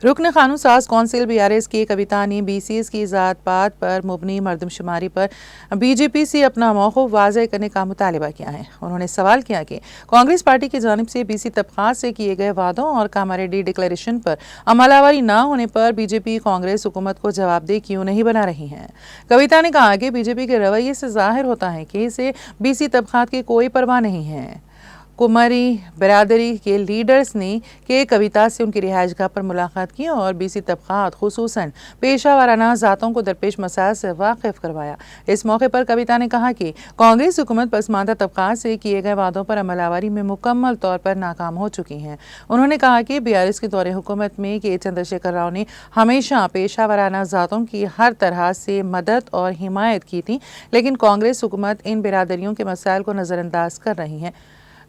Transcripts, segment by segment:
رکن قانون ساز کونسل BRS کی کویتا نے BCs کی ذات پات پر مبنی مردم شماری پر BJP سے اپنا موقف واضح کرنے کا مطالبہ کیا ہے۔ انہوں نے سوال کیا کہ کانگریس پارٹی کی جانب سے BC طبقات سے کیے گئے وعدوں اور کاماریڈی ڈکلیریشن پر عمل آوری نہ ہونے پر BJP کانگریس حکومت کو جواب دہ کیوں نہیں بنا رہی ہے۔ کویتا نے کہا کہ BJP کے رویے سے ظاہر ہوتا ہے کہ اسے BC طبقات کی کوئی پرواہ نہیں ہے۔ کماری برادری کے لیڈرز نے کویتا سے ان کی رہائش گاہ پر ملاقات کی اور BC طبقات خصوصاً پیشہ ورانہ ذاتوں کو درپیش مسائل سے واقف کروایا۔ اس موقع پر کویتا نے کہا کہ کانگریس حکومت پسماندہ طبقات سے کیے گئے وعدوں پر عمل آوری میں مکمل طور پر ناکام ہو چکی ہیں۔ انہوں نے کہا کہ BRS کے دور حکومت میں چندرشیکھر راؤ نے ہمیشہ پیشہ ورانہ ذاتوں کی ہر طرح سے مدد اور حمایت کی تھی، لیکن کانگریس حکومت ان برادریوں کے مسائل کو نظر انداز کر رہی ہے۔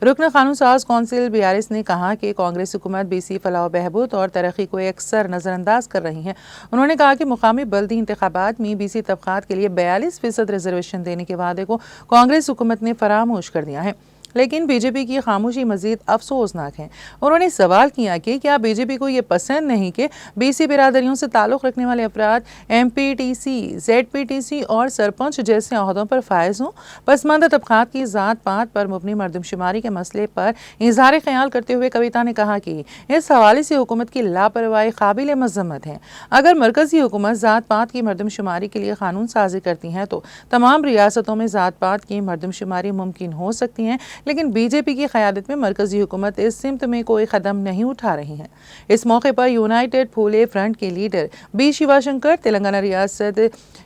رکن قانون ساز کونسل BRS نے کہا کہ کانگریس حکومت BC فلاح و بہبود اور ترقی کو اکثر نظر انداز کر رہی ہے۔ انہوں نے کہا کہ مقامی بلدی انتخابات میں BC طبقات کے لیے 42% ریزرویشن دینے کے وعدے کو کانگریس حکومت نے فراموش کر دیا ہے، لیکن BJP کی خاموشی مزید افسوسناک ہے۔ انہوں نے سوال کیا کہ کیا BJP کو یہ پسند نہیں کہ BC برادریوں سے تعلق رکھنے والے افراد MPTC، ZPTC اور سرپنچ جیسے عہدوں پر فائز ہوں؟ پسماندہ طبقات کی ذات پات پر مبنی مردم شماری کے مسئلے پر اظہار خیال کرتے ہوئے کویتا نے کہا کہ اس حوالے سے حکومت کی لاپرواہی قابل مذمت ہے۔ اگر مرکزی حکومت ذات پات کی مردم شماری کے لیے قانون سازی کرتی ہے تو تمام ریاستوں میں ذات پات کی مردم شماری ممکن ہو سکتی ہے، لیکن BJP کی قیادت میں مرکزی حکومت اس سمت میں کوئی قدم نہیں اٹھا رہی ہے۔ اس موقع پر یونائیٹڈ پھولے فرنٹ کے لیڈر B شیوا شنکر، تلنگانہ ریاست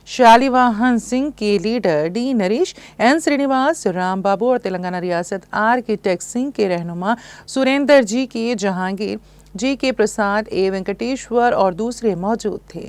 شالیواہن سنگھ کے leader D Naresh, N Srinivas, Ram Babu اور تلنگانہ ریاست آرکیٹیکٹ سنگھ کے رہنما سریندر جی کے Jahangir, G K Prasad, A Venkateshwar اور دوسرے موجود تھے۔